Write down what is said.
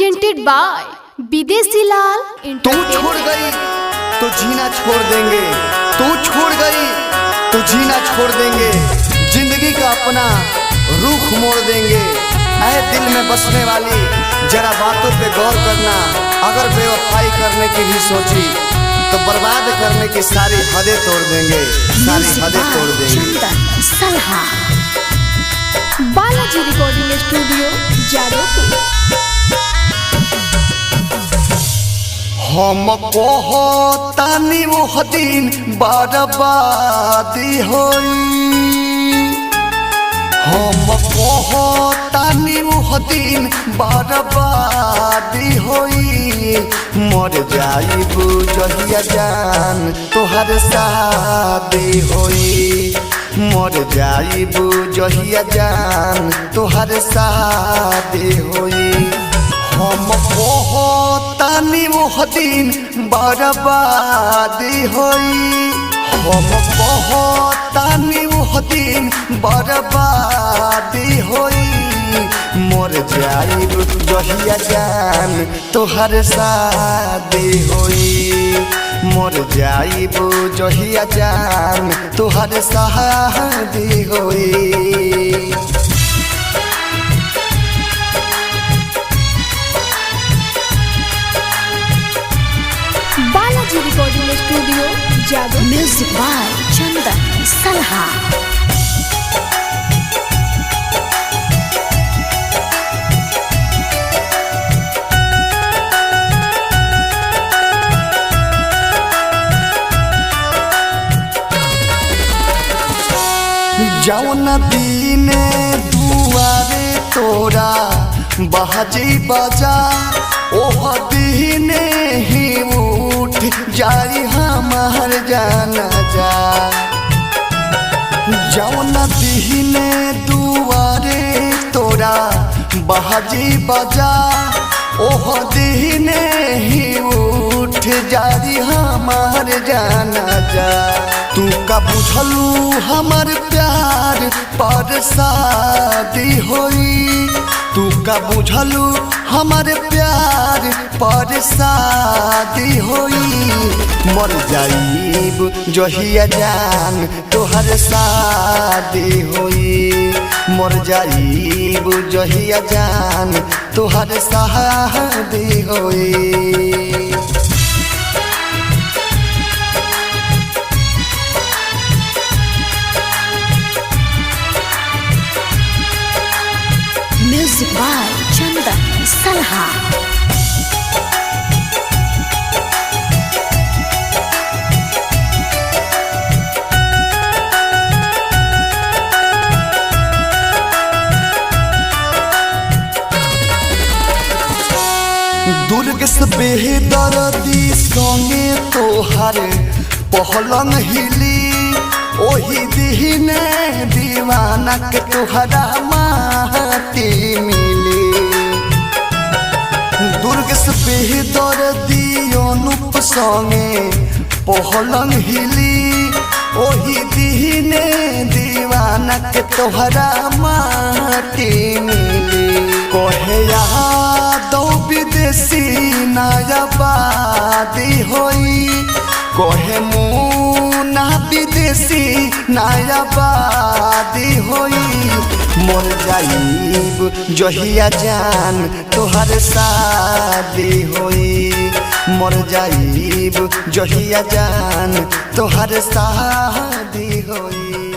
Presented by विदेशी लाल। तू छोड़ गई तो जीना छोड़ देंगे, तू छोड़ गई तो जीना छोड़ देंगे, जिंदगी का अपना रुख मोड़ देंगे। ऐ दिल में बसने वाली जरा बातों पे गौर करना, अगर बेवफाई करने की भी सोची तो बर्बाद करने की सारी हदें तोड़ देंगे, सारी हदें तोड़ देंगे। Balaji recording studio Jadavpur. हम कहतानी वो दिन बर्बादी होई, हम कहतानी वो दिन बर्बादी होई। मर जाइबू जहिया जान तोहर शादी होई, मर जाइबू जहिया जान तोहर शादी होई। हम कहतानी वो दिन बर्बादी होई, हम कहतानी वो दिन बर्बादी होई। मर जाइबू जहिया जान तोहर शादी होई, मर जाइबू जहिया जान तोहर शादी होई। Balaji recording studio Jadavpur. Music by Chandan Salha. जौन दीने दुआरे तोरा बहजी बजा, ओह दीने ही उठ जाई हमार जाना जा। जौन दीने दुआरे तोरा बहजी बजा, ओह दीने ही उठ जाई हमार जाना जा। तू का बुझलू हमर प्यार पर शादी होई, तू का बुझलू हमर प्यार पर शादी होई। मर जाइब जहिया जान तोहर शादी होई, मर जाइब जहिया जान तोहर शादी होई। म्यूजिक बाय चंदन सलहा। दुर्ग से बेदर्दी संगे तोहर पहलंग हिली, ओही दीने दीवाना के तोहरा माटी मिली। दुर्ग से बेदर्दी अनुप संगे पहलंग हिली, ओही दीने दीवाना के तोहरा माटी मिली। कहे यादव विदेशी नायाबादी होई, कहे मुना विदेशी नायाबादी होई। मर जाइब जहिया जान तोहर शादी होई, मर जाइब जहिया जान तोहर शादी होई।